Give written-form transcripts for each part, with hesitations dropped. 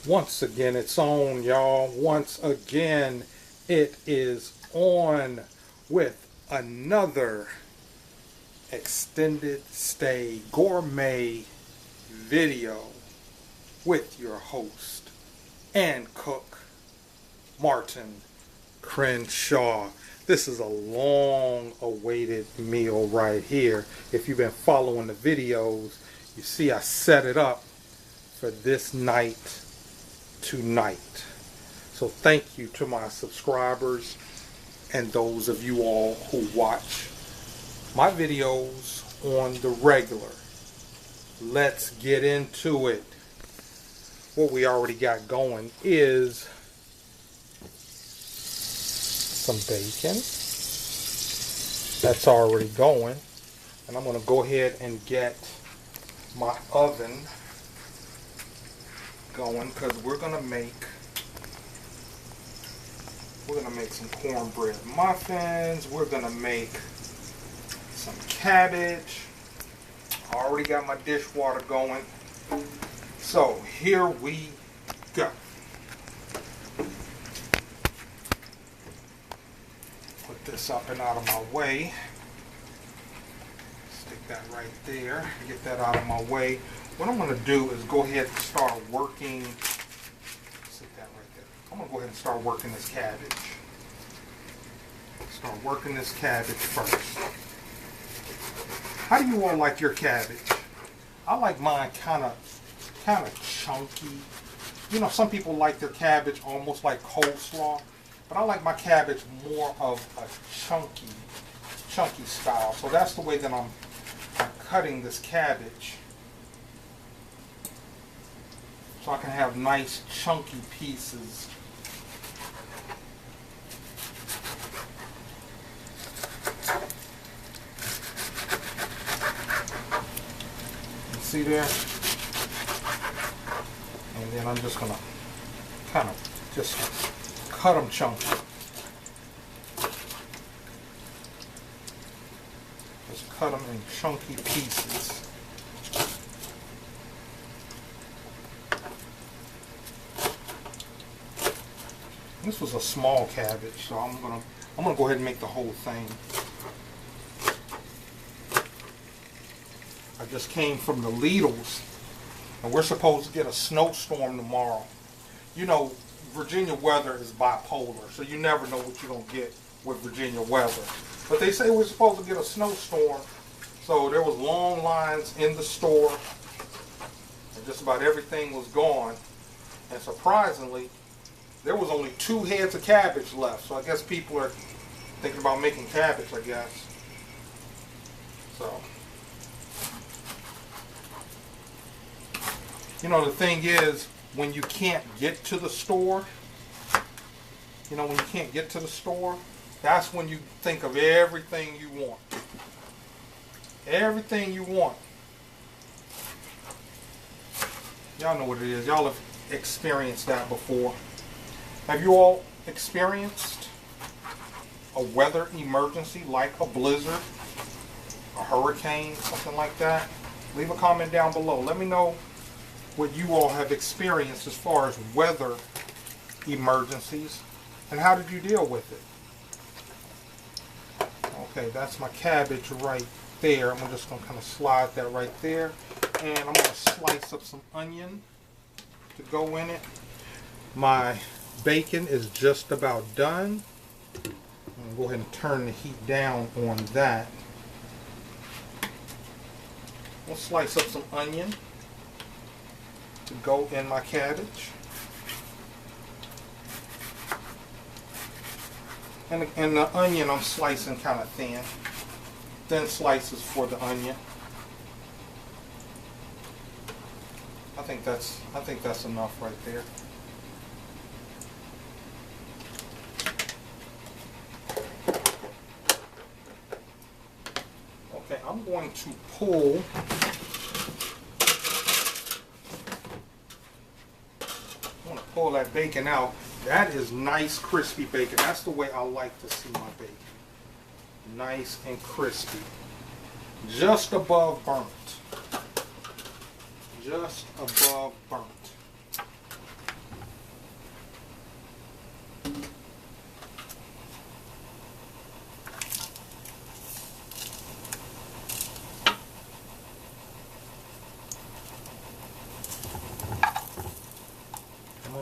Once again, it's on, y'all. Once again, it is on with another extended stay gourmet video with your host and cook, Martin Crenshaw. This is a long-awaited meal right here. If you've been following the videos, you see I set it up for this night tonight. So thank you to my subscribers and those of you all who watch my videos on the regular. Let's get into it. What we already got going is some bacon. That's already going. And I'm going to go ahead and get my oven going because we're gonna make some cornbread muffins. We're gonna make some cabbage. I already got my dishwater going. So here we go. Put this up and out of my way. Stick that right there. Get that out of my way. What I'm going to do is go ahead and start working. Sit that right there. I'm going to go ahead and start working this cabbage. Start working this cabbage first. How do you all like your cabbage? I like mine kind of chunky. You know, some people like their cabbage almost like coleslaw, but I like my cabbage more of a chunky style. So that's the way that I'm cutting this cabbage. So I can have nice chunky pieces. You see there? And then I'm just going to kind of just cut them chunky. Just cut them in chunky pieces. This was a small cabbage, so I'm gonna go ahead and make the whole thing. I just came from the Lidl's, and we're supposed to get a snowstorm tomorrow. You know, Virginia weather is bipolar, so you never know what you're gonna get with Virginia weather. But they say we're supposed to get a snowstorm, so there was long lines in the store, and just about everything was gone. And surprisingly, there was only 2 heads of cabbage left, so I guess people are thinking about making cabbage, I guess. So, you know, the thing is, when you can't get to the store, that's when you think of everything you want. Everything you want. Y'all know what it is. Y'all have experienced that before. Have you all experienced a weather emergency like a blizzard, a hurricane, something like that? Leave a comment down below. Let me know what you all have experienced as far as weather emergencies and how did you deal with it? Okay, that's my cabbage right there. I'm just going to kind of slide that right there. And I'm going to slice up some onion to go in it. My bacon is just about done. I'm going to go ahead and turn the heat down on that. I'll slice up some onion to go in my cabbage. And the onion I'm slicing kind of thin. Thin slices for the onion. I think that's enough right there. Okay, I'm going to pull that bacon out. That is nice crispy bacon. That's the way I like to see my bacon. Nice and crispy. Just above burnt. Just above burnt.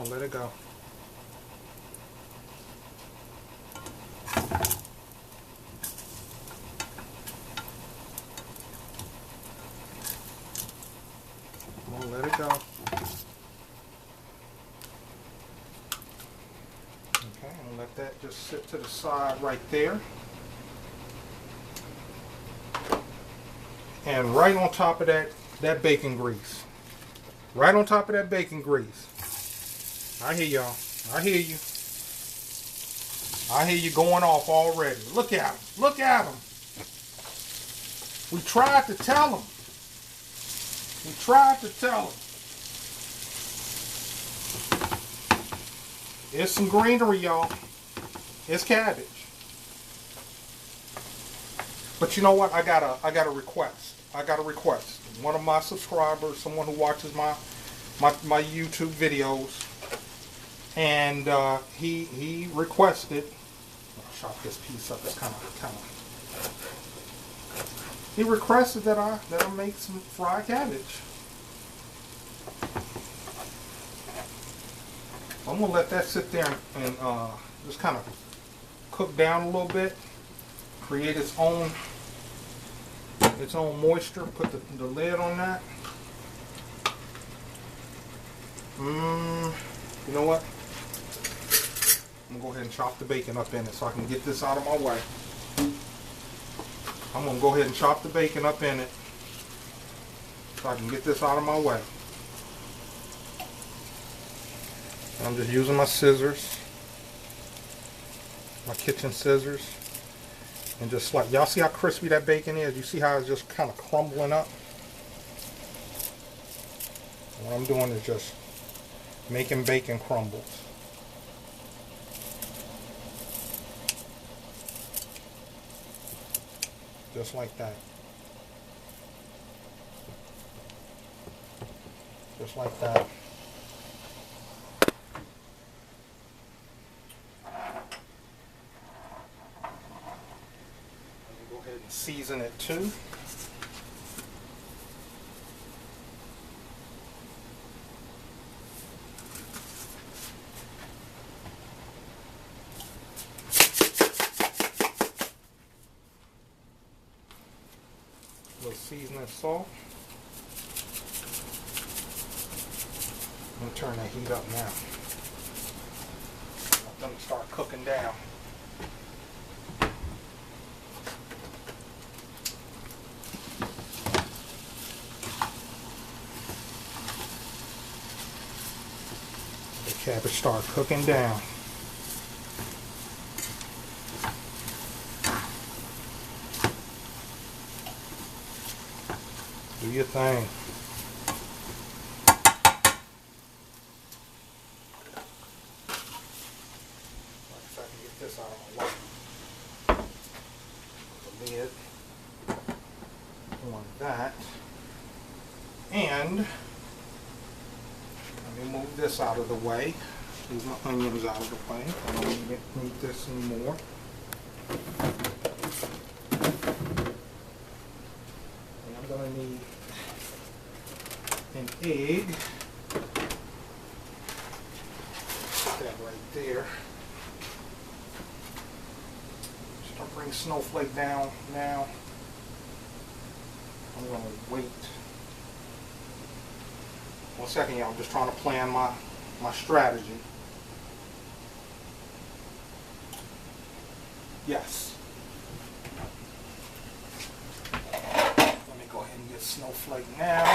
on, let it go. Come on, let it go. Okay, I'm gonna let that just sit to the side right there. And right on top of that bacon grease. Right on top of that bacon grease. I hear y'all. I hear you. I hear you going off already. Look at him. Look at him. We tried to tell him. We tried to tell him. It's some greenery, y'all. It's cabbage. But you know what? I got a request. I got a request. One of my subscribers, someone who watches my YouTube videos, and he requested. I'll chop this piece up. It's kind of. He requested that I make some fried cabbage. I'm gonna let that sit there and just kind of cook down a little bit, create its own moisture. Put the lid on that. You know what? I'm gonna go ahead and chop the bacon up in it so I can get this out of my way. I'm gonna go ahead and chop the bacon up in it so I can get this out of my way. I'm just using my scissors, my kitchen scissors, and just like, y'all see how crispy that bacon is? You see how it's just kind of crumbling up? What I'm doing is just making bacon crumbles. Just like that. Just like that. Go ahead and season it too. A little seasoning salt. I'm going to turn that heat up now. Let them start cooking down. The cabbage start cooking down. Do your thing. If I can get this out of my way. The lid on that. And let me move this out of the way. Move my onions out of the way. I don't need this anymore. I'm going to need an egg. Put that right there. Just bring snowflake down now. I'm going to wait. 1 second, y'all. I'm just trying to plan my strategy. Yes. Let me go ahead and get snowflake now.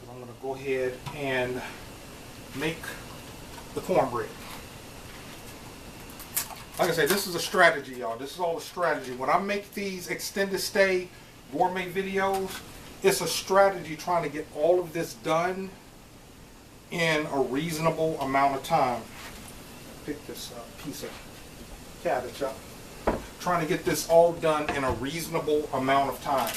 I'm going to go ahead and make the cornbread. Like I said, this is a strategy, y'all. This is all a strategy. When I make these extended stay gourmet videos, it's a strategy trying to get all of this done in a reasonable amount of time. Pick this piece of cabbage up. Trying to get this all done in a reasonable amount of time.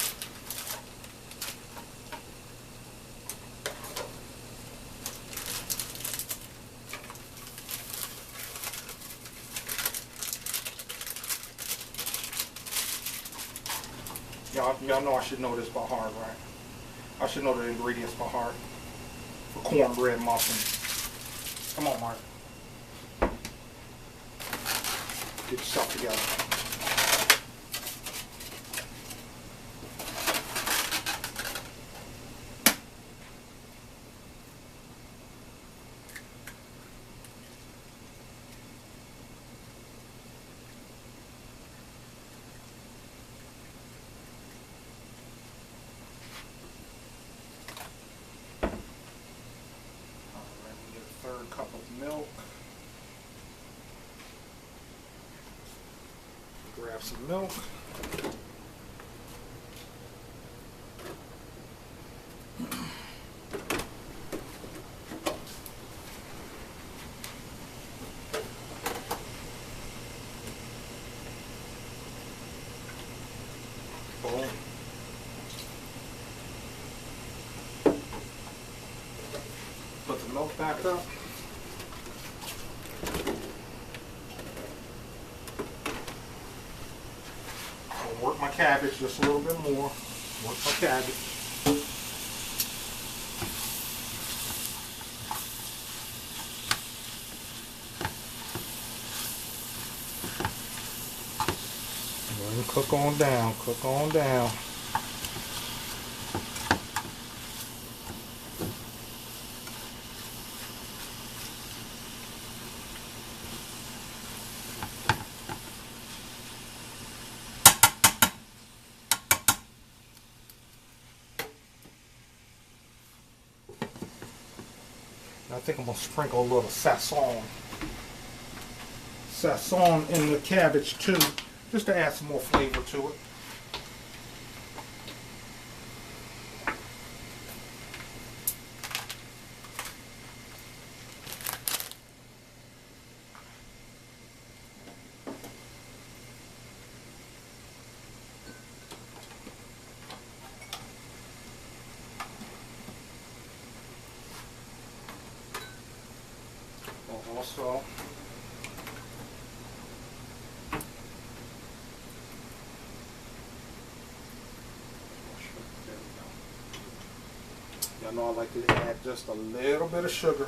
Y'all know I should know this by heart, right? I should know the ingredients by heart for cornbread muffins. Come on, Mark. Get yourself together. Third cup of milk. Grab some milk. Boom. Put the milk back up. I'll work my cabbage just a little bit more. Work my cabbage. And cook on down, cook on down. I think I'm going to sprinkle a little sazon in the cabbage too, just to add some more flavor to it. Also, y'all know I like to add just a little bit of sugar.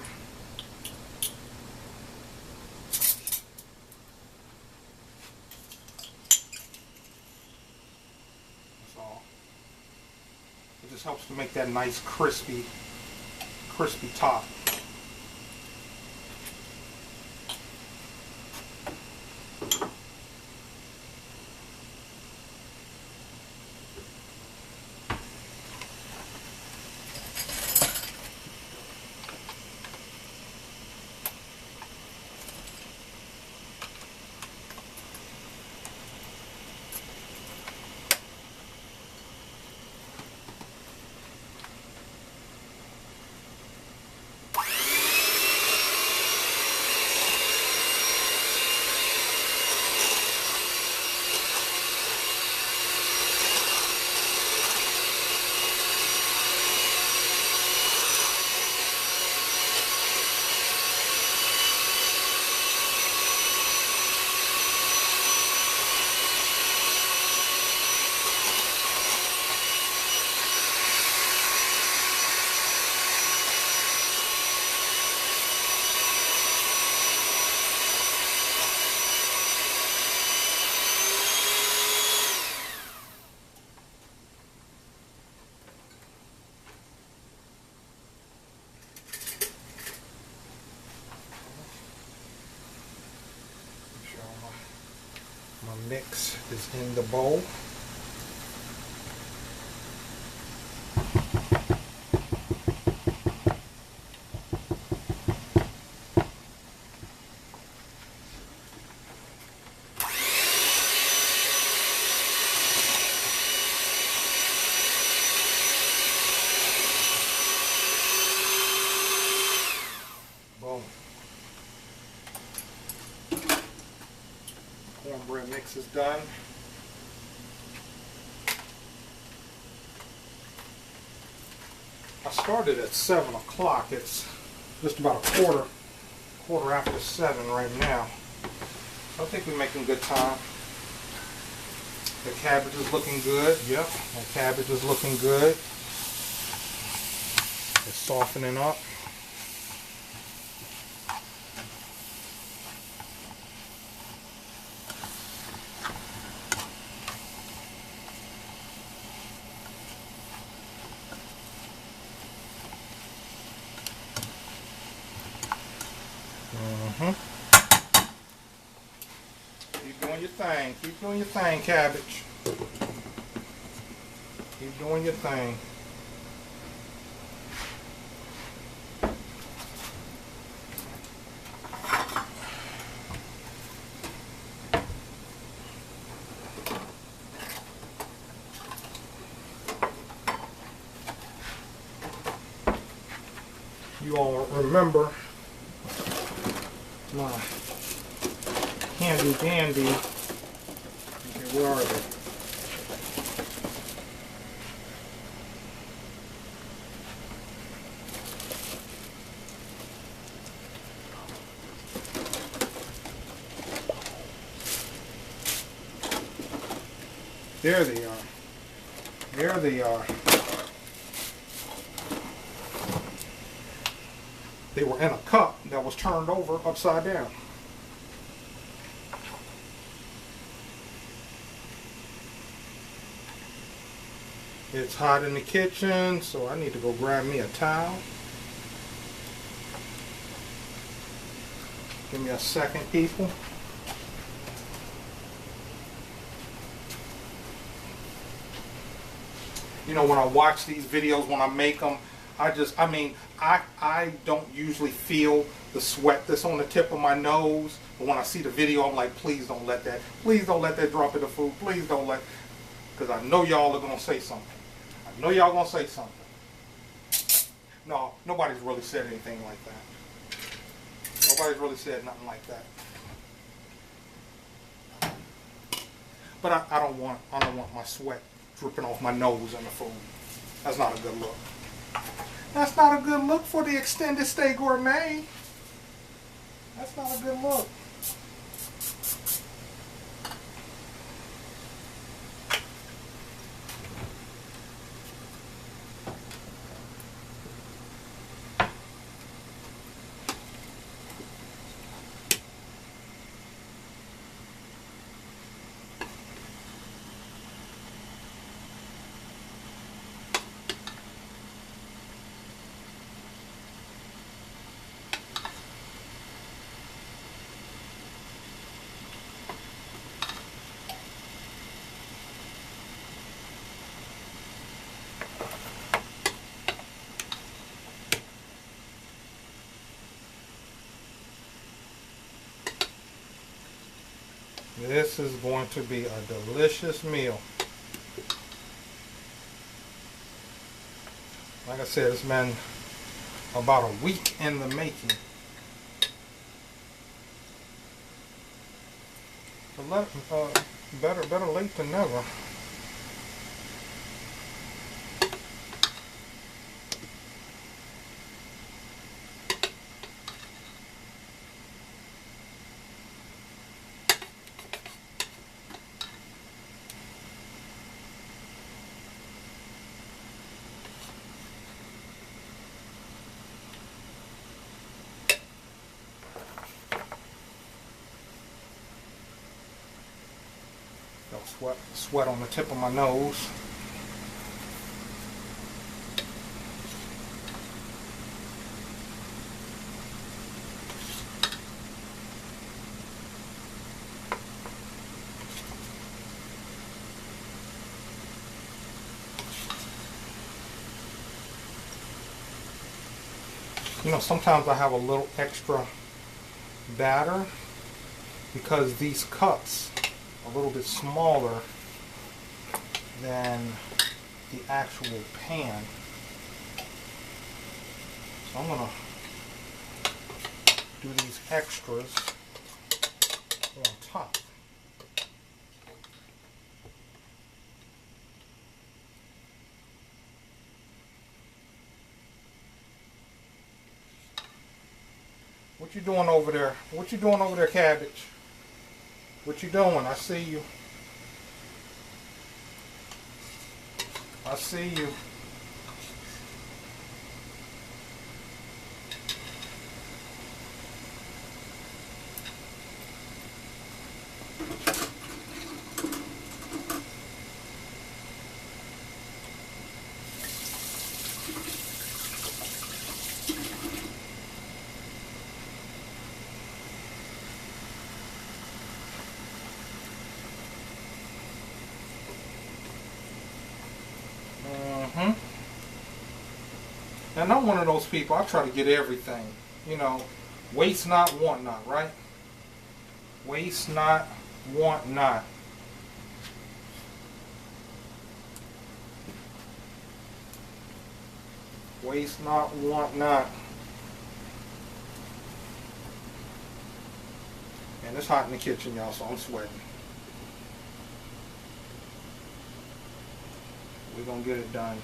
That's all. It just helps to make that nice crispy top. My mix is in the bowl. Boom. Cornbread mix is done. I started at 7 o'clock. It's just about a quarter after 7 right now. So I think we're making good time. The cabbage is looking good. Yep, the cabbage is looking good. It's softening up. Keep doing your thing. Keep doing your thing, cabbage. Keep doing your thing. You all remember my handy dandy. Okay, where are they? There they are. There they are. They were in a cup that was turned over upside down. It's hot in the kitchen, so I need to go grab me a towel. Give me a second, people. You know, when I watch these videos, when I make them, I don't usually feel the sweat that's on the tip of my nose. But when I see the video, I'm like, please don't let that drop in the food. Please don't let, because I know y'all are going to say something. I know y'all going to say something. No, nobody's really said anything like that. Nobody's really said nothing like that. But I don't want my sweat dripping off my nose in the food. That's not a good look. That's not a good look for the extended stay gourmet. That's not a good look. This is going to be a delicious meal. Like I said, it's been about a week in the making. But better late than never. Sweat on the tip of my nose. You know, sometimes I have a little extra batter because these cups are a little bit smaller than the actual pan. So I'm going to do these extras on top. What you doing over there? What you doing over there, cabbage? What you doing? I see you. I see you. And I'm one of those people, I try to get everything. You know, waste not, want not, right? Waste not, want not. Waste not, want not. And it's hot in the kitchen, y'all, so I'm sweating. We're going to get it done.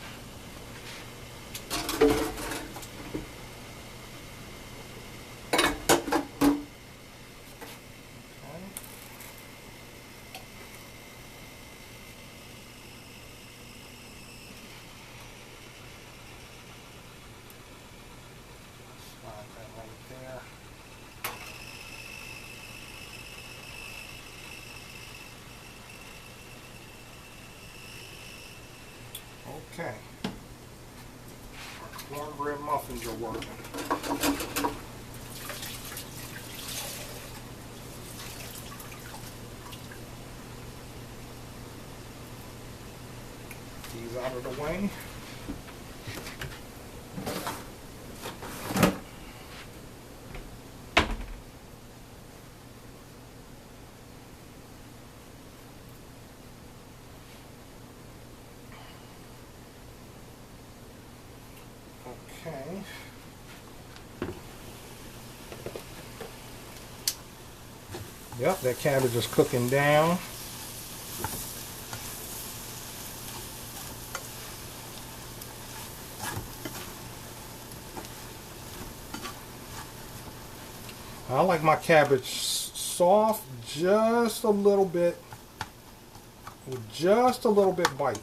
Okay, our cornbread muffins are working. These out of the way. Okay. Yep, that cabbage is cooking down. I like my cabbage soft, just a little bit, with just a little bit bite.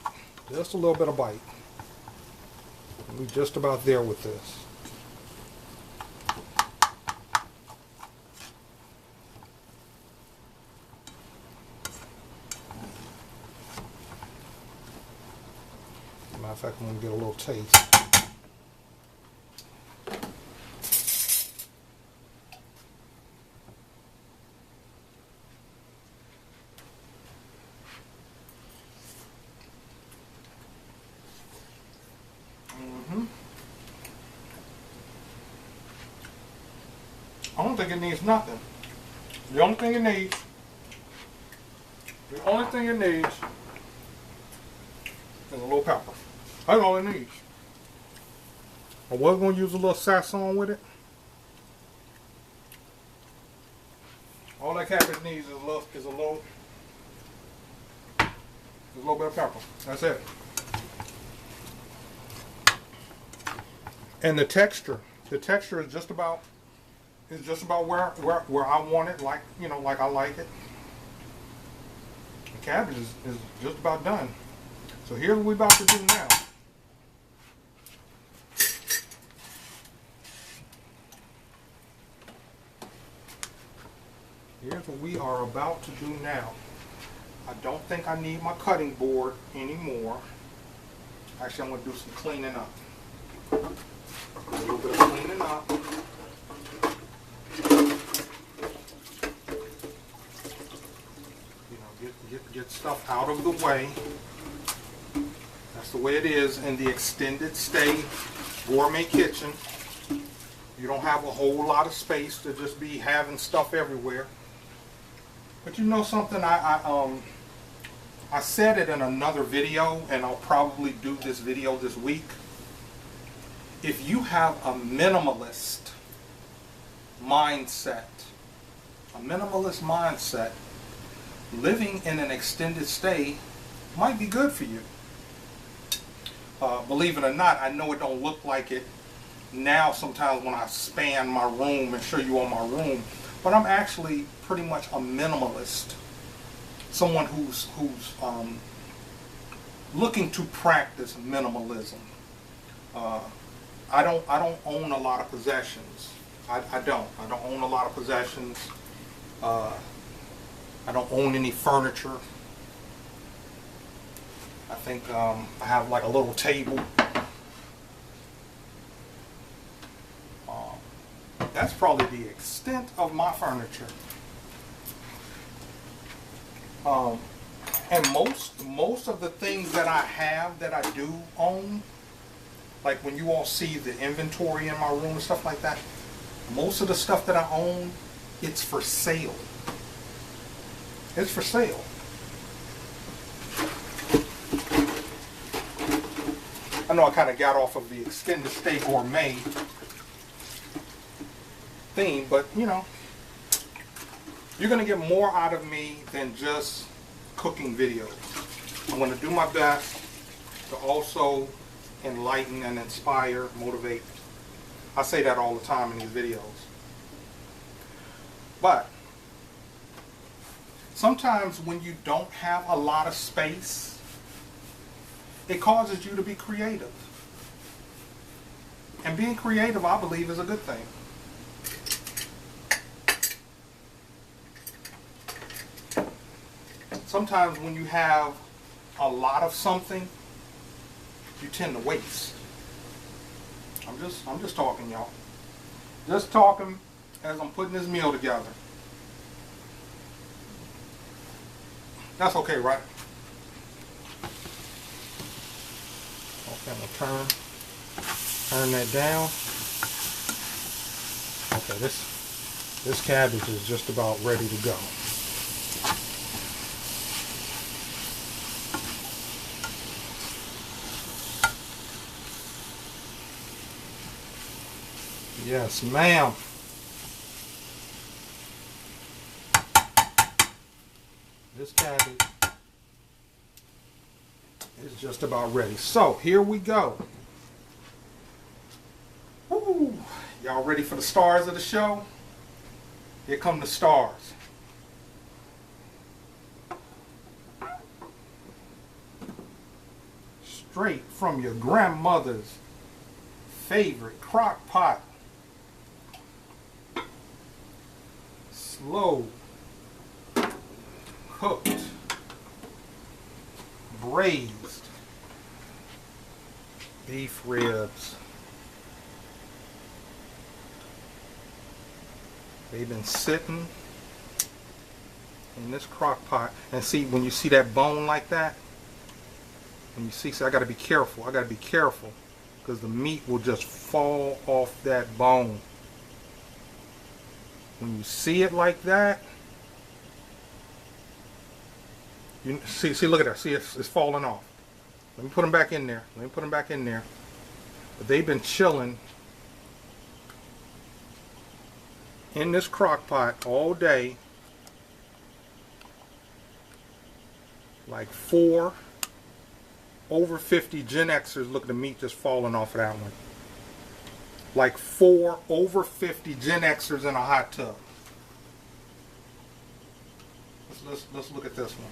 Just a little bit of bite. We're just about there with this. Matter of fact, I'm going to get a little taste. I don't think it needs nothing. The only thing it needs is a little pepper. That's all it needs. I was going to use a little sazon with it. All that cabbage needs is a little bit of pepper. That's it. And the texture is just about where I want it, like, you know, like I like it. The cabbage is just about done. So here's what we're about to do now. Here's what we are about to do now. I don't think I need my cutting board anymore. Actually, I'm going to do some cleaning up. A little bit of cleaning up. Get stuff out of the way. That's the way it is in the extended stay gourmet kitchen. You don't have a whole lot of space to just be having stuff everywhere. But you know something, I said it in another video, and I'll probably do this video this week. If you have a minimalist mindset, living in an extended stay might be good for you. Believe it or not, I know it don't look like it now sometimes when I span my room and show you all my room, but I'm actually pretty much a minimalist. Someone who's looking to practice minimalism. I don't own a lot of possessions. I don't own a lot of possessions. I don't own any furniture. I think I have like a little table. That's probably the extent of my furniture. And most of the things that I have that I do own, like when you all see the inventory in my room and stuff like that, most of the stuff that I own, it's for sale. It's for sale. I know I kind of got off of the extended stay gourmet theme, but you know, you're going to get more out of me than just cooking videos. I'm going to do my best to also enlighten and inspire, motivate. I say that all the time in these videos. But sometimes when you don't have a lot of space, it causes you to be creative. And being creative, I believe, is a good thing. Sometimes when you have a lot of something, you tend to waste. I'm just talking, y'all. Just talking as I'm putting this meal together. That's okay, right? Okay, I'm gonna turn that down. Okay, this cabbage is just about ready to go. Yes, ma'am. This cabbage is just about ready. So, here we go. Woo! Y'all ready for the stars of the show? Here come the stars. Straight from your grandmother's favorite crock pot. Slow cooked, braised beef ribs. They've been sitting in this crock pot. And see, when you see that bone like that, when you see, I gotta be careful. I gotta be careful because the meat will just fall off that bone. When you see it like that, you see, look at that. See, it's falling off. Let me put them back in there. But they've been chilling in this crock pot all day. Like 4 over 50 Gen Xers. Look at the meat just falling off of that one. Like 4 over 50 Gen Xers in a hot tub. Let's look at this one.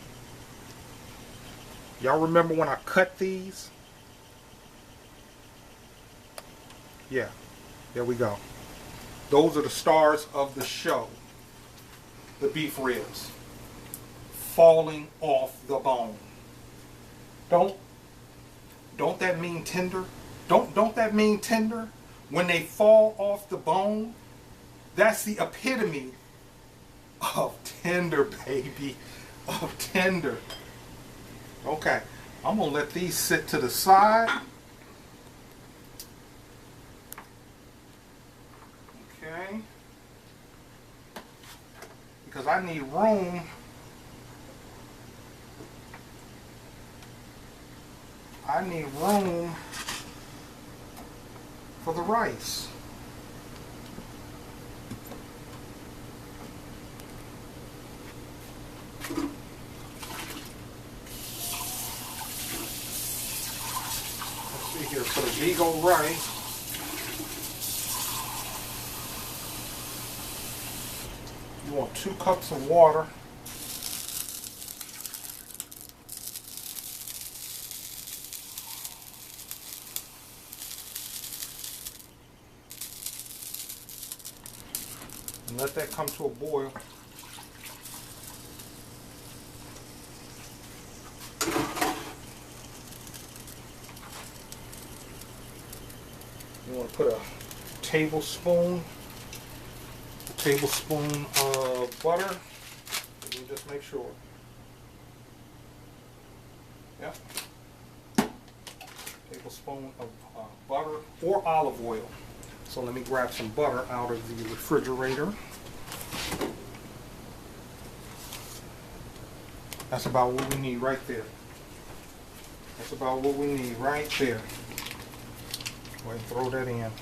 Y'all remember when I cut these? Yeah, there we go. Those are the stars of the show. The beef ribs falling off the bone. Don't that mean tender? Don't that mean tender? When they fall off the bone, that's the epitome of tender, baby. Of tender. Okay, I'm going to let these sit to the side. Okay. Because I need room. I need room for the rice. Let's see here, for the Vigo rice. You want 2 cups of water. And let that come to a boil. You want to put a tablespoon of butter. Let me just make sure. Yep. Tablespoon of butter or olive oil. So let me grab some butter out of the refrigerator. That's about what we need right there. That's about what we need right there. Go ahead and throw that in.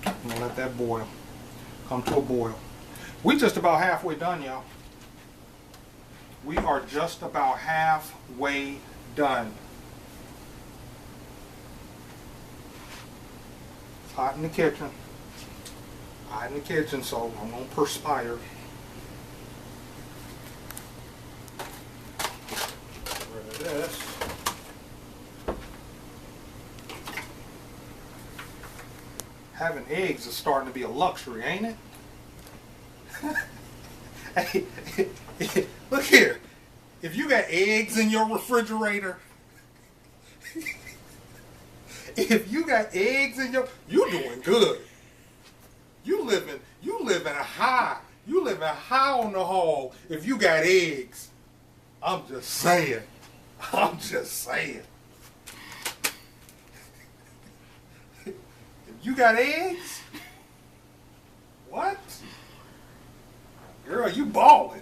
I'm gonna let that boil. Come to a boil. We just about halfway done, y'all. We are just about halfway done. It's hot in the kitchen. Hot in the kitchen, so I'm gonna perspire. Get rid of this. Having eggs is starting to be a luxury, ain't it? Hey, look here. If you got eggs in your refrigerator, you're doing good. You living high. You living high on the hog if you got eggs. I'm just saying. You got eggs? What? Girl, you balling.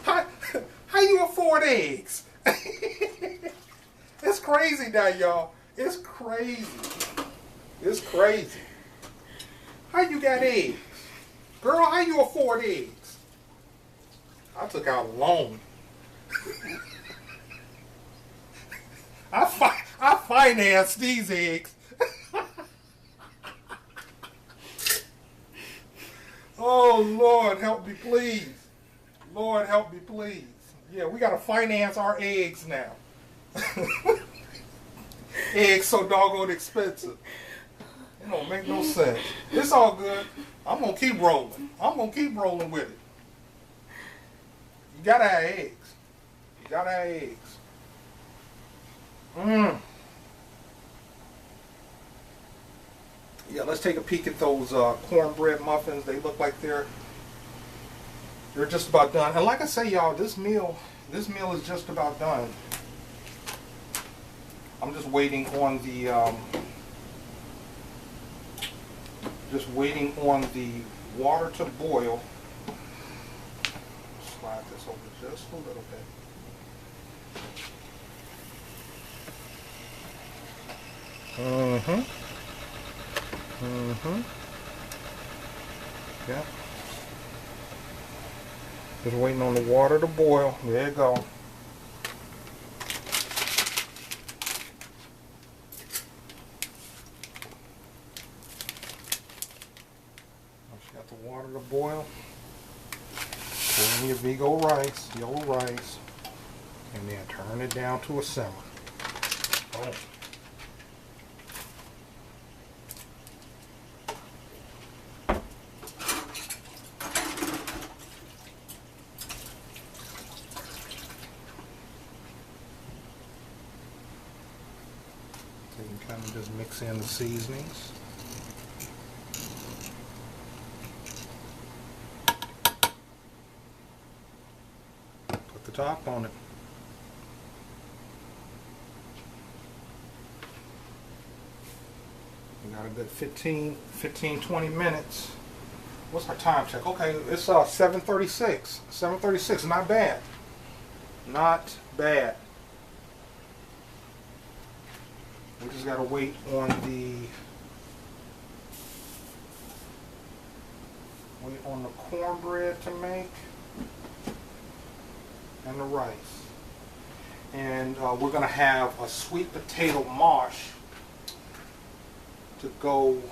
How you afford eggs? It's crazy now, y'all. It's crazy. How you got eggs? Girl, how you afford eggs? I took out a loan. I financed these eggs. Oh, Lord, help me, please. Lord, help me, please. Yeah, we got to finance our eggs now. Eggs so doggone expensive. It don't make no sense. It's all good. I'm going to keep rolling. With it. You got to have eggs. Yeah, let's take a peek at those cornbread muffins. They look like they're just about done. And like I say, y'all, this meal is just about done. I'm just waiting on the water to boil. Slide this over just a little bit. Yeah. Just waiting on the water to boil. There you go. Once you got the water to boil, pour in your yellow rice, and then turn it down to a simmer. Boom. So you can kind of just mix in the seasonings. Put the top on it. We got a good 20 minutes. What's our time check? Okay, it's 7:36. 7:36, not bad. Not bad. We just gotta wait on the cornbread to make and the rice. And we're gonna have a sweet potato mash to go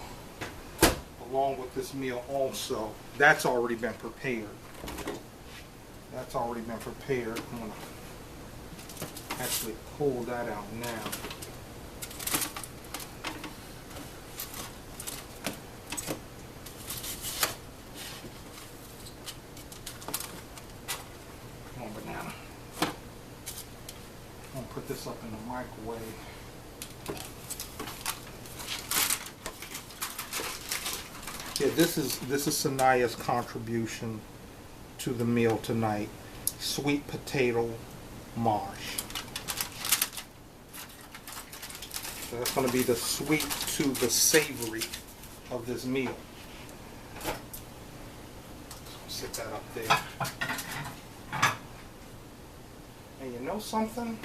along with this meal also. That's already been prepared. I'm gonna actually pull that out now. I'm gonna put this up in the microwave. Yeah, this is Sanaya's contribution to the meal tonight. Sweet potato mash. So that's going to be the sweet to the savory of this meal. So sit that up there. And you know something?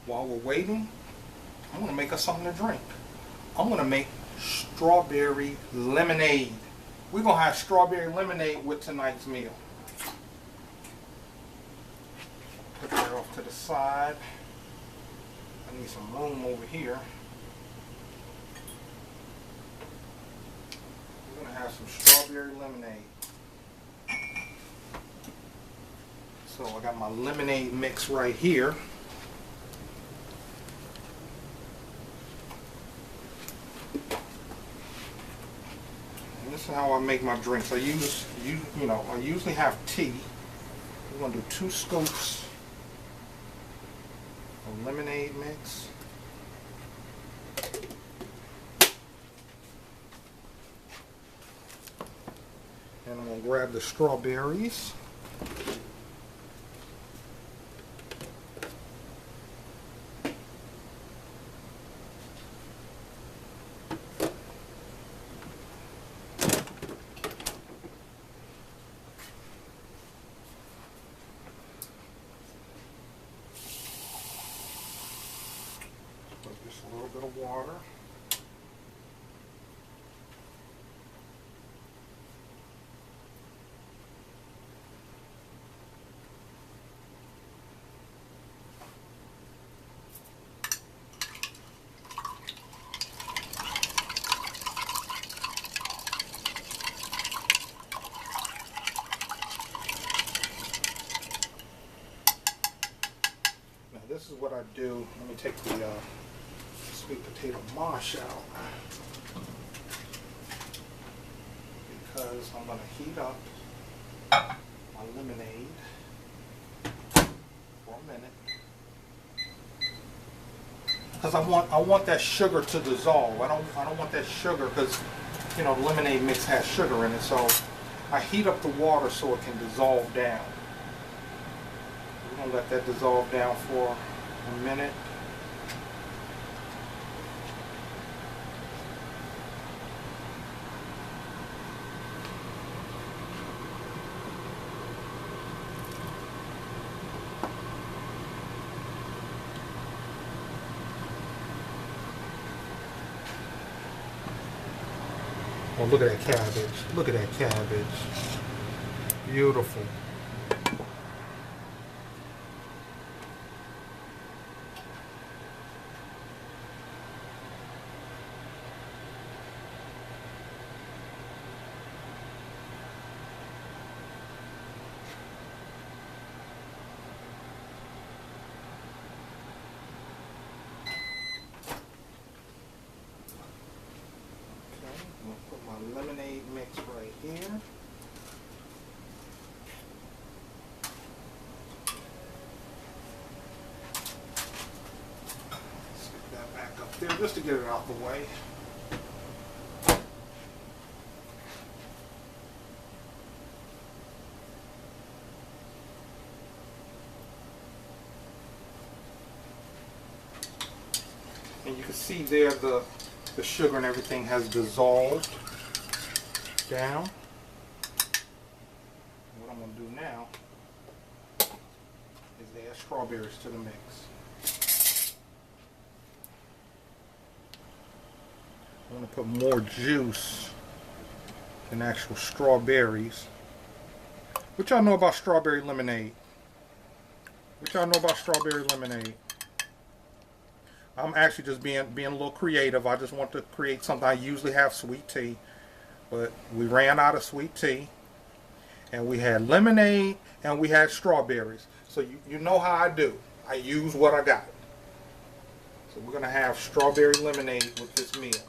While we're waiting, I'm going to make us something to drink. I'm going to make strawberry lemonade. We're going to have strawberry lemonade with tonight's meal. Put that off to the side. I need some room over here. We're going to have some strawberry lemonade. So I got my lemonade mix right here. And this is how I make my drinks. I usually have tea. We're going to do 2 scoops of lemonade mix. And I'm going to grab the strawberries. Just a little bit of water. Now this is what I do. Let me take the sweet potato mash out, because I'm going to heat up my lemonade for a minute, because I want that sugar to dissolve. I don't want that sugar, because the lemonade mix has sugar in it, so I heat up the water so it can dissolve down. We're going to let that dissolve down for a minute. Oh, look at that cabbage. Look at that cabbage. Beautiful. Lemonade mix right here. Stick that back up there just to get it out the way. And you can see there the sugar and everything has dissolved down. What I'm going to do now is add strawberries to the mix. I'm going to put more juice than actual strawberries. What y'all know about strawberry lemonade? What y'all know about strawberry lemonade? I'm actually just being a little creative. I just want to create something. I usually have sweet tea, but we ran out of sweet tea, and we had lemonade, and we had strawberries. So you know how I do. I use what I got. So we're going to have strawberry lemonade with this meal. Just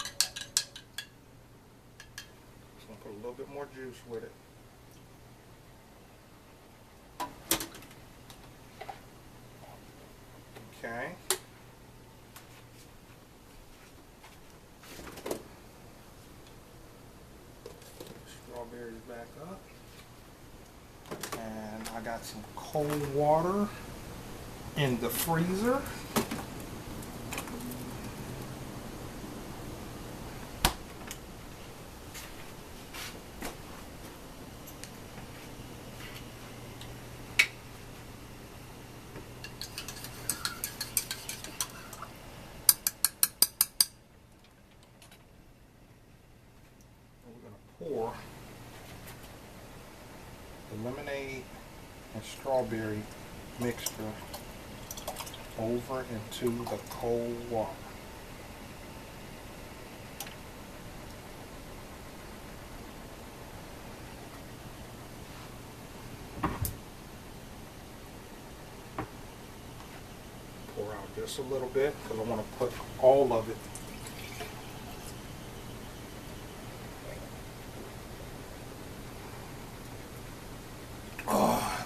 going to put a little bit more juice with it. back up. And I got some cold water in the freezer. Pour the lemonade and strawberry mixture over into the cold water. Pour out just a little bit because I want to put all of it.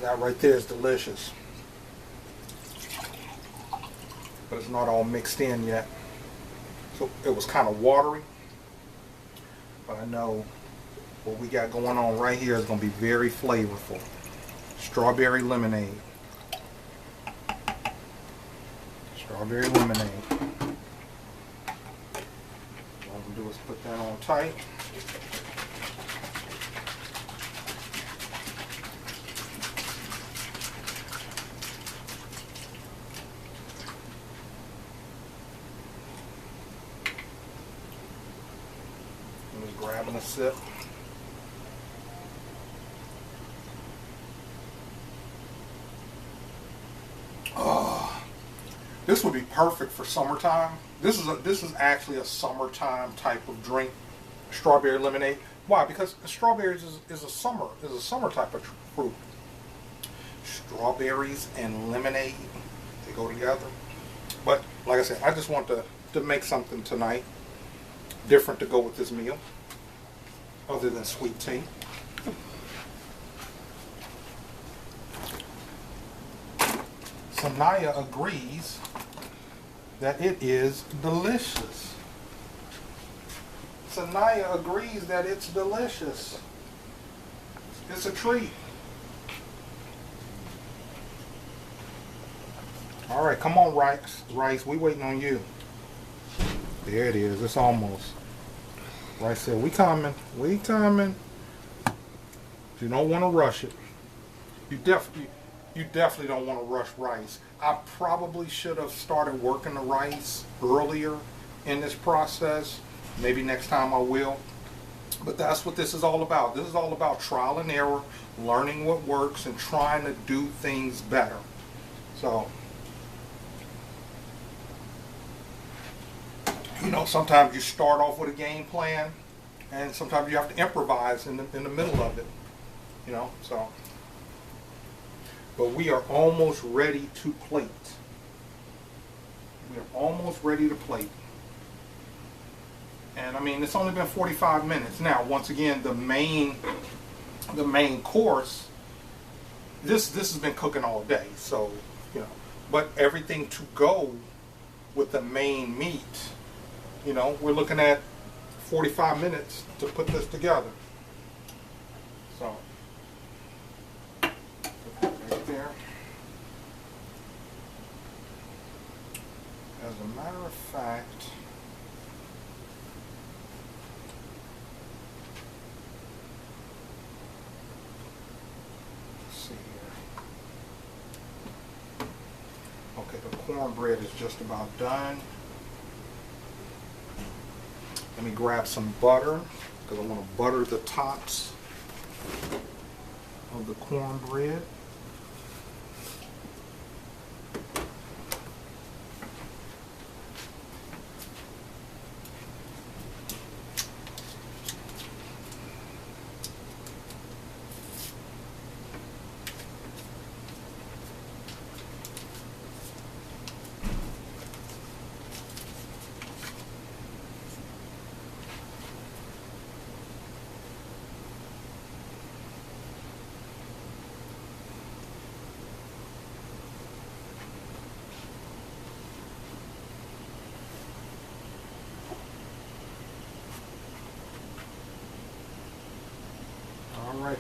That right there is delicious, but it's not all mixed in yet, so it was kind of watery, but I know what we got going on right here is going to be very flavorful. Strawberry lemonade. Strawberry lemonade. What I'm going to do is put that on tight. Grabbing a sip. Oh, this would be perfect for summertime. This is actually a summertime type of drink, strawberry lemonade. Why? Because strawberries is a summer type of fruit. Strawberries and lemonade, they go together. But like I said, I just want to make something tonight different to go with this meal, other than sweet tea. Sanaya agrees that it is delicious. Sanaya agrees that it's delicious. It's a treat. All right, come on, Rice. We waiting on you. There it is. It's almost. Rice said, we coming. You don't want to rush it. You definitely don't want to rush rice. I probably should have started working the rice earlier in this process. Maybe next time I will. But that's what this is all about. This is all about trial and error, learning what works, and trying to do things better. So, you know, sometimes you start off with a game plan, and sometimes you have to improvise in the middle of it. You know, so. But we are almost ready to plate. We are almost ready to plate. And I mean, it's only been 45 minutes. Now, once again, the main course, this has been cooking all day. So, you know, but everything to go with the main meat, you know, we're looking at 45 minutes to put this together. So, right there. As a matter of fact, let's see here. Okay, the cornbread is just about done. Let me grab some butter, because I want to butter the tops of the cornbread.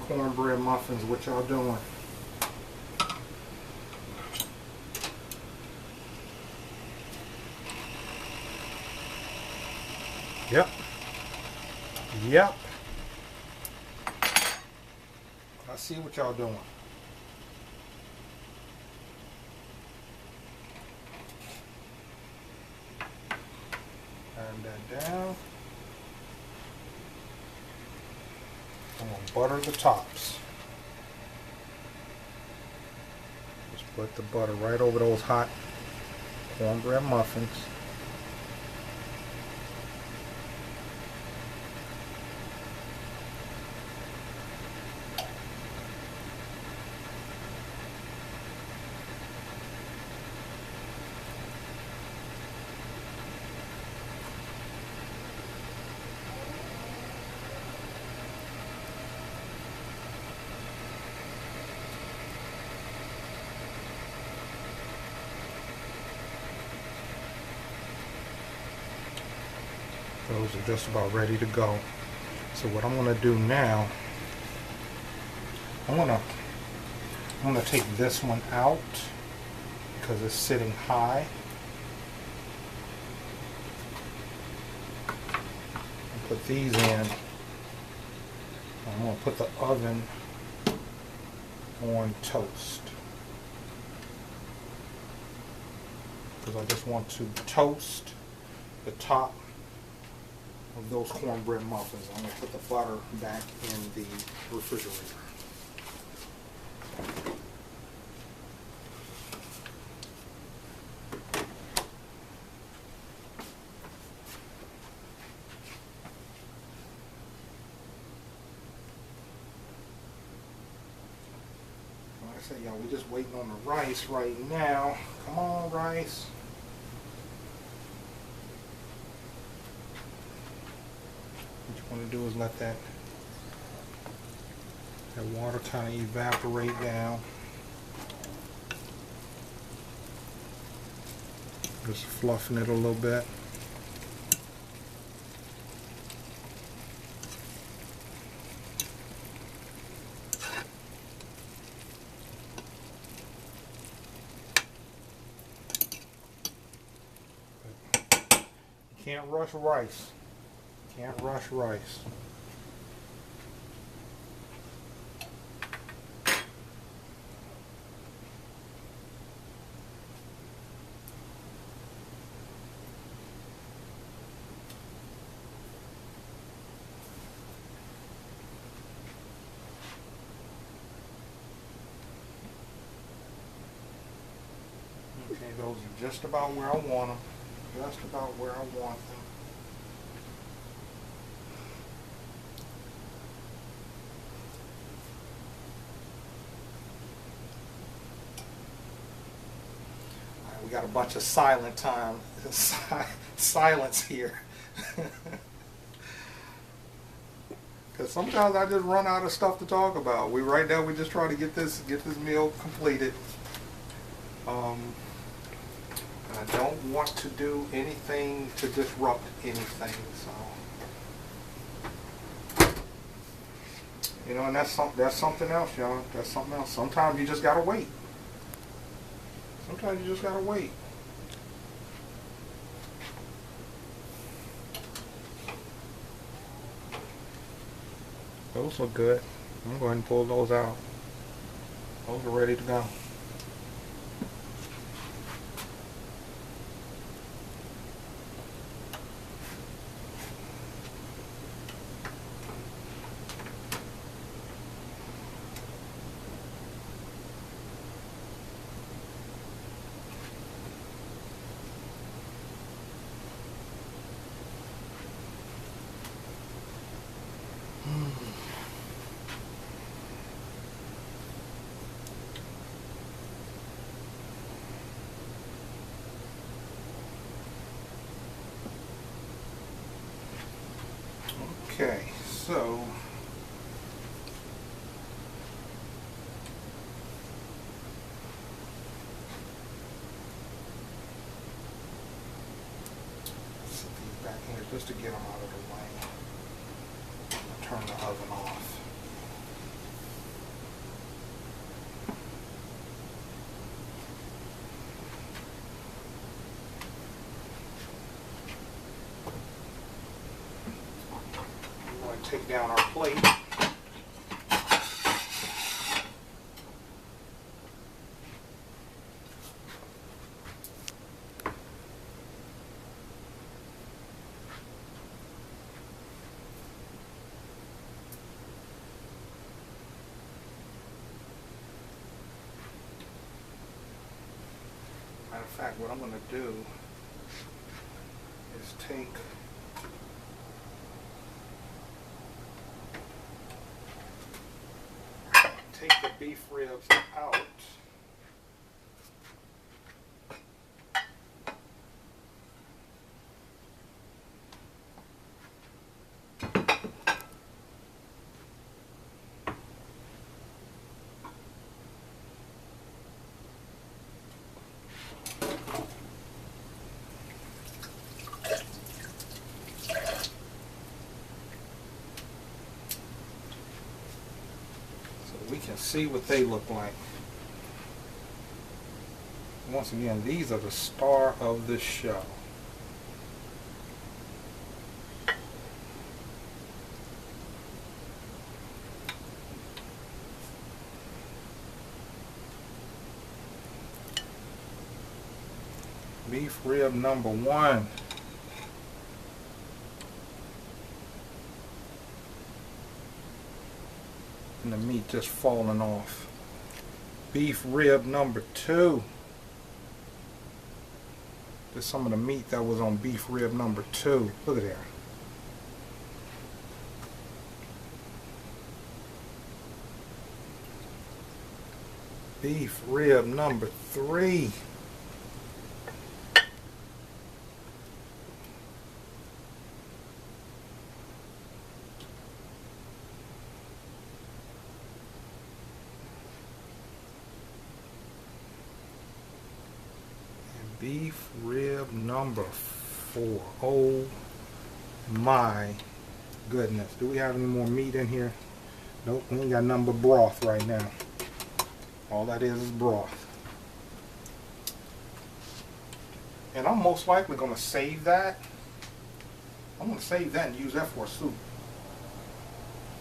cornbread muffins. What y'all doing? Yep. Yep. I see what y'all doing. Turn that down. I'm going to butter the tops. Just put the butter right over those hot cornbread muffins. Those are just about ready to go. So what I'm going to do now, I'm going to take this one out because it's sitting high. And put these in. I'm going to put the oven on toast because I just want to toast the top of those cornbread muffins. I'm going to put the butter back in the refrigerator. Like I said, y'all, we're just waiting on the rice right now. Come on, rice. What you want to do is let that water kind of evaporate down. Just fluffing it a little bit. You can't rush rice. Can't rush rice. Okay, those are just about where I want them. Just about where I want them. We got a bunch of silent time, silence here. Because sometimes I just run out of stuff to talk about. Right now we just try to get this meal completed. I don't want to do anything to disrupt anything. So, you know, and that's something else, y'all. That's something else. Sometimes you just gotta wait. Sometimes you just gotta wait. Those look good. I'm going to go ahead and pull those out. Those are ready to go. Okay, so set these back here just to get them out of the way. Turn the oven off. down our plate. Matter of fact, what I'm going to do is take the beef ribs out. We can see what they look like. Once again, these are the star of the show. Beef rib number 1. And the meat just falling off. Beef rib number 2. There's some of the meat that was on beef rib number 2. Look at there. Beef rib number 3. Beef rib number 4. Oh my goodness. Do we have any more meat in here? Nope, we ain't got nothing but broth right now. All that is broth. And I'm most likely going to save that. I'm going to save that and use that for a soup.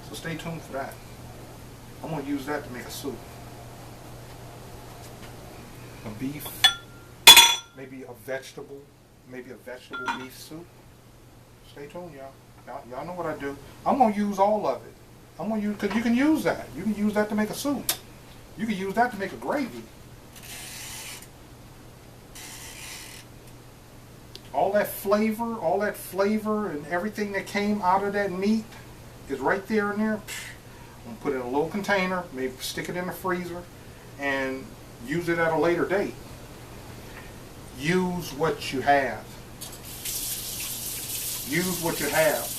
So stay tuned for that. I'm going to use that to make a soup. A beef. Maybe a vegetable beef soup. Stay tuned, y'all. Y'all know what I do. I'm gonna use all of it. I'm gonna use, because you can use that. You can use that to make a soup. You can use that to make a gravy. All that flavor and everything that came out of that meat is right there in there. I'm gonna put it in a little container, maybe stick it in the freezer, and use it at a later date. Use what you have. Use what you have.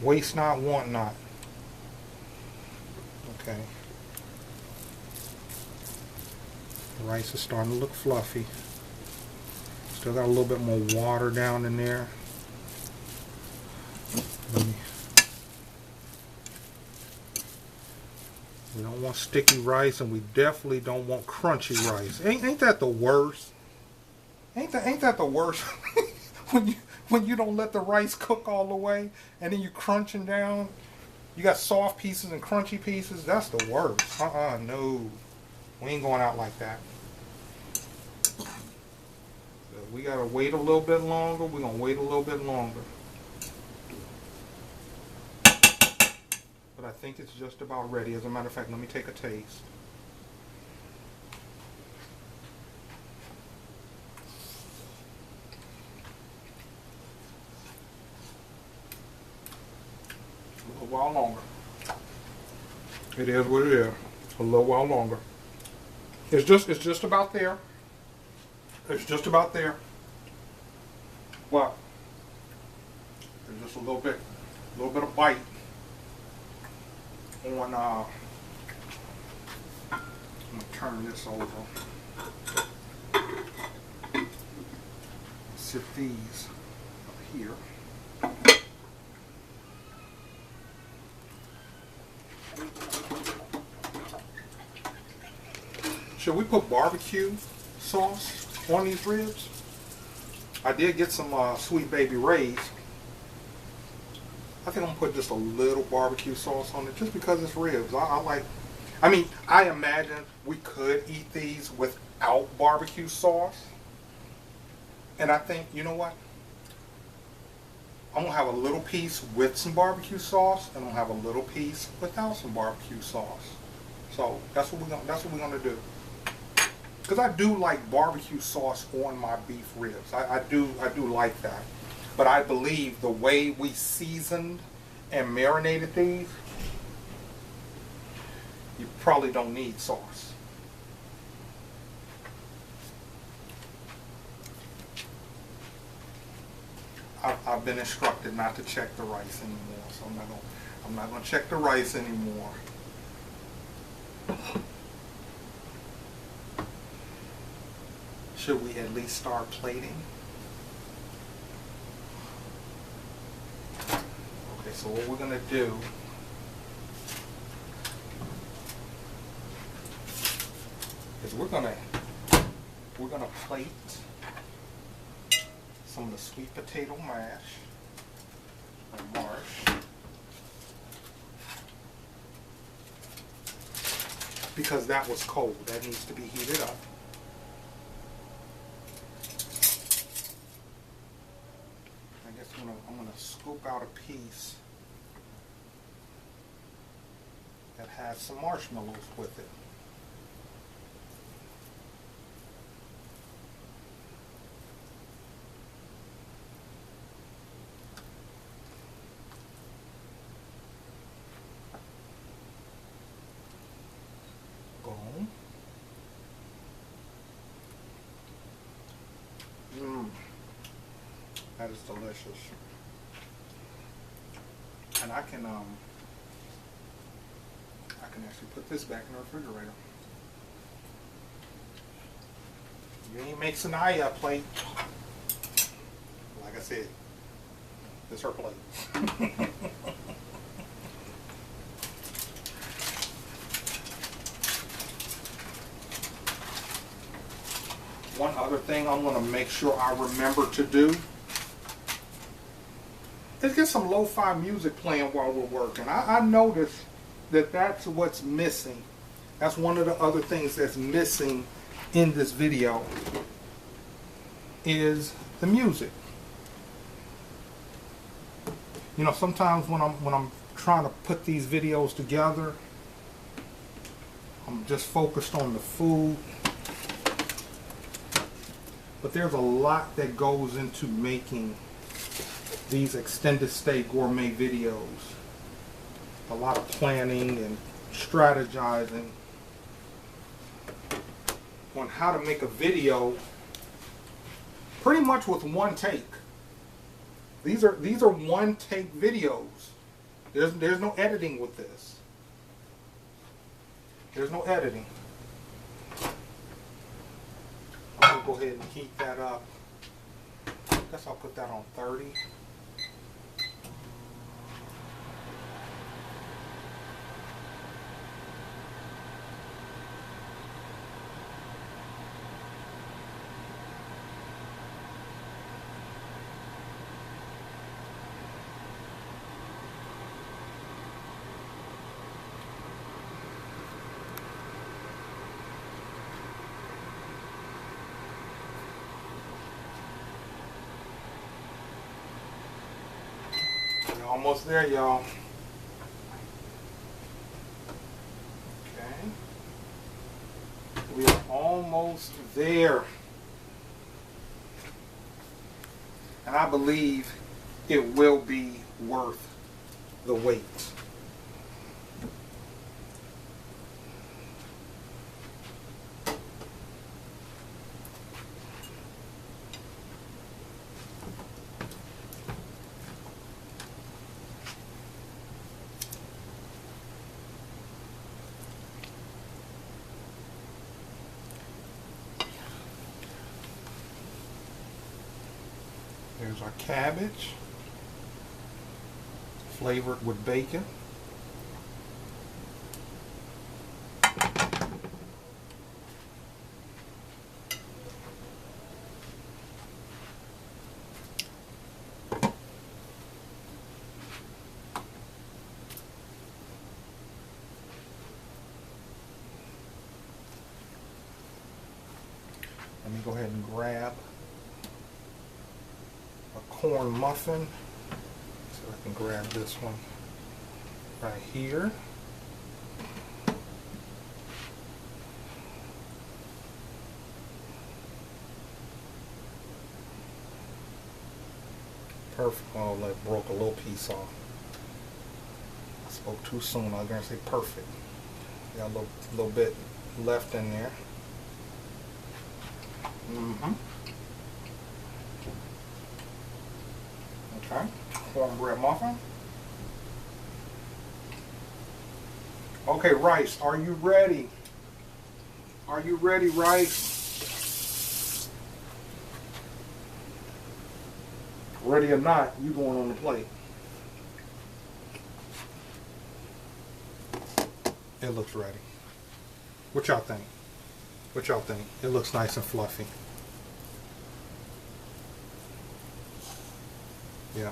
Waste not, want not. Okay. The rice is starting to look fluffy. Still got a little bit more water down in there. We don't want sticky rice, and we definitely don't want crunchy rice. Ain't that the worst? Ain't that the worst? when you don't let the rice cook all the way, and then you crunching down. You got soft pieces and crunchy pieces. That's the worst. No, we ain't going out like that. So we gotta wait a little bit longer. We're gonna wait a little bit longer. But I think it's just about ready. As a matter of fact, let me take a taste. A little while longer. It is what it is. A little while longer. It's just about there. It's just about there. What? There's just a little bit of bite on. I'm gonna turn this over. Sit these up here. Should we put barbecue sauce on these ribs? I did get some Sweet Baby Ray's. I think I'm gonna put just a little barbecue sauce on it, just because it's ribs. I mean, I imagine we could eat these without barbecue sauce. And I think, you know what? I'm gonna have a little piece with some barbecue sauce, and I'm gonna have a little piece without some barbecue sauce. So that's what we're gonna do. Because I do like barbecue sauce on my beef ribs. I do like that. But I believe the way we seasoned and marinated these, you probably don't need sauce. I've been instructed not to check the rice anymore, so I'm not gonna check the rice anymore. Should we at least start plating? Okay, so what we're gonna do is we're gonna plate some of the sweet potato mash or marsh, because that was cold. That needs to be heated up. I guess I'm gonna scoop out a piece that has some marshmallows with it. That is delicious. And I can actually put this back in the refrigerator. You ain't mixing an eye up plate. Like I said, this is her plate. One other thing I'm going to make sure I remember to do is get some lo-fi music playing while we're working. I noticed that that's what's missing. That's one of the other things that's missing in this video is the music. You know, sometimes when I'm trying to put these videos together, I'm just focused on the food. But there's a lot that goes into making these extended stay gourmet videos. A lot of planning and strategizing on how to make a video pretty much with one take. These are one take videos. There's no editing with this. There's no editing. I'm gonna go ahead and heat that up. I guess I'll put that on 30. Almost there, y'all. Okay. We are almost there. And I believe it will be worth the wait. Here's our cabbage, flavored with bacon. go ahead and grab a corn muffin. So I can grab this one right here. Perfect. Oh, that broke a little piece off. I spoke too soon. I was going to say perfect. Got a little bit left in there. Okay. Cornbread muffin. Okay, Rice, are you ready? Are you ready, Rice? Ready or not, you going on the plate. It looks ready. What y'all think? What y'all think? It looks nice and fluffy. Yeah.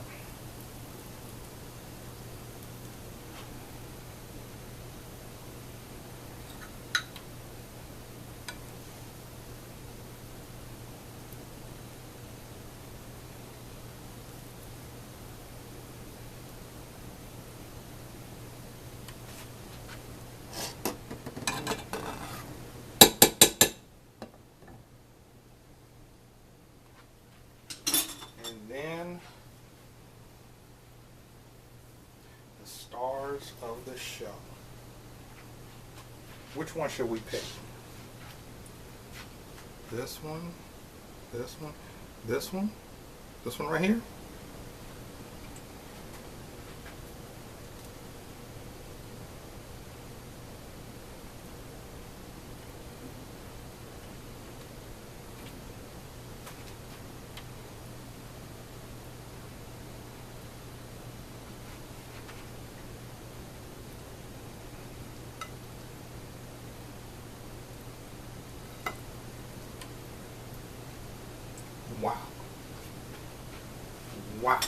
And then the stars of the show. Which one should we pick? This one, this one, this one, this one right here? Wow. Wow.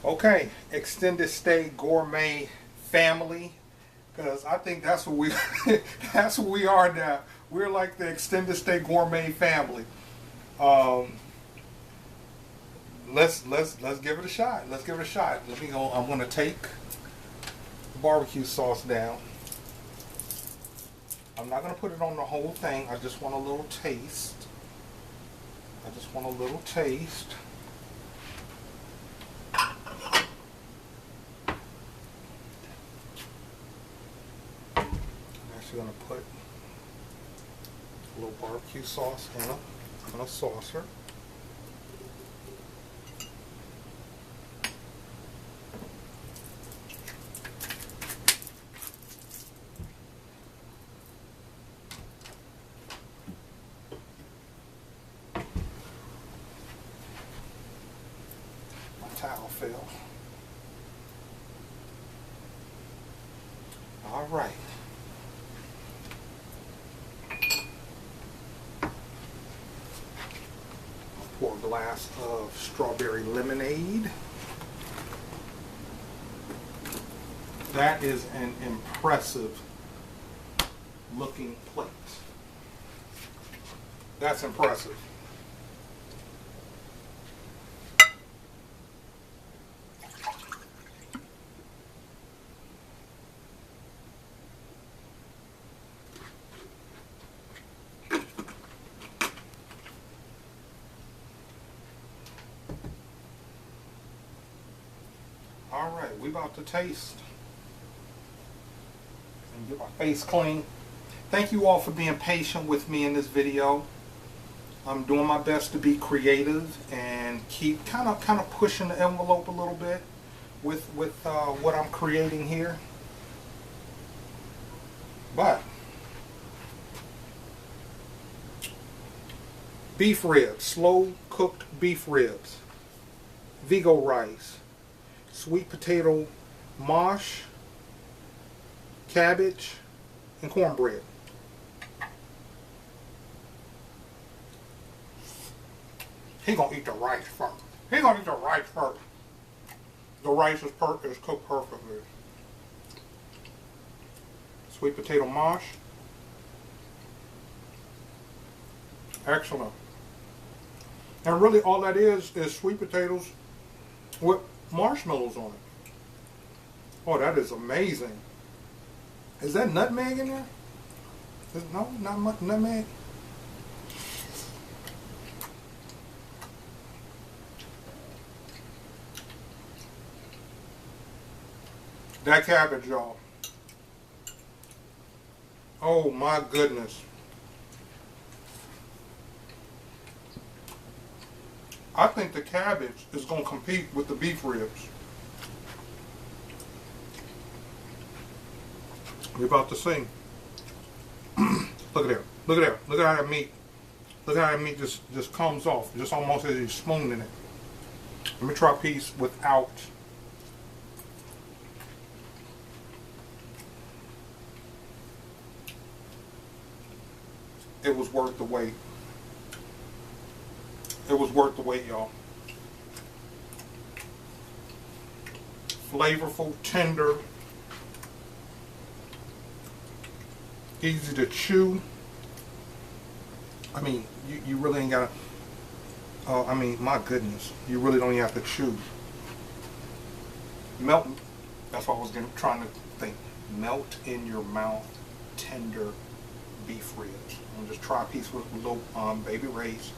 Okay, extended stay gourmet family, because I think that's what we that's what we are now. We're like the extended stay gourmet family. Let's give it a shot. Let's give it a shot. Let me go. I'm gonna take the barbecue sauce down. I'm not going to put it on the whole thing. I just want a little taste. I just want a little taste. I'm actually going to put a little barbecue sauce in a saucer. Towel fell. All right. I'll pour a glass of strawberry lemonade. That is an impressive looking plate. That's impressive. All right, we about to taste and get my face clean. Thank you all for being patient with me in this video. I'm doing my best to be creative and keep kind of pushing the envelope a little bit with what I'm creating here. But beef ribs, slow cooked beef ribs, Vigo rice, sweet potato mash, cabbage, and cornbread. He gonna eat the rice first. He gonna eat the rice first. The rice is cooked perfectly. sweet potato mash. Excellent. And really all that is sweet potatoes with marshmallows on it. Oh, that is amazing. Is that nutmeg in there? No, not much nutmeg. That cabbage, y'all. Oh my goodness. I think the cabbage is going to compete with the beef ribs. We're about to see. Look at there. Look at there. Look at how that meat. Look at how that meat just comes off. Just almost as you're spooning it. Let me try a piece without. It was worth the wait. It was worth the wait, y'all. Flavorful, tender, easy to chew. I mean, you really ain't gotta, I mean, my goodness, you really don't even have to chew. Melt, that's what I was trying to think. Melt in your mouth, tender beef ribs. I'm gonna just try a piece with little baby Ray's.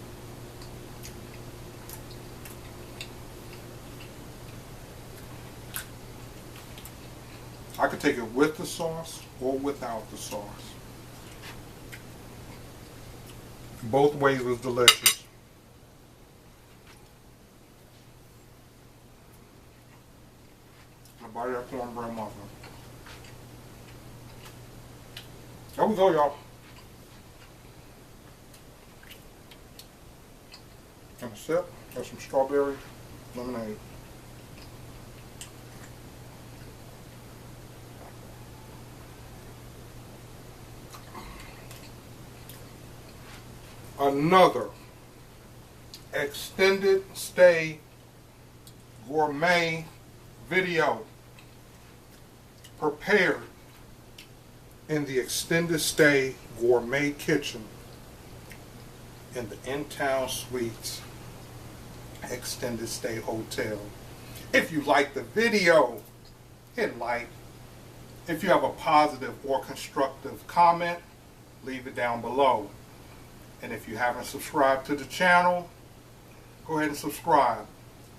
I could take it with the sauce or without the sauce. Both ways was delicious. I'm gonna bite that cornbread muffin. There we go, y'all. And a sip. Got some strawberry lemonade. Another extended stay gourmet video prepared in the extended stay gourmet kitchen in the In-Town Suites Extended Stay Hotel. If you like the video, hit like. If you have a positive or constructive comment, leave it down below. And if you haven't subscribed to the channel, go ahead and subscribe.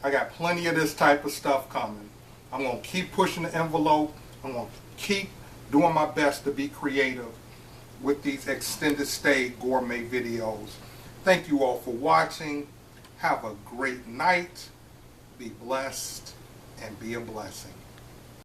I got plenty of this type of stuff coming. I'm going to keep pushing the envelope. I'm going to keep doing my best to be creative with these extended stay gourmet videos. Thank you all for watching. Have a great night. Be blessed and be a blessing.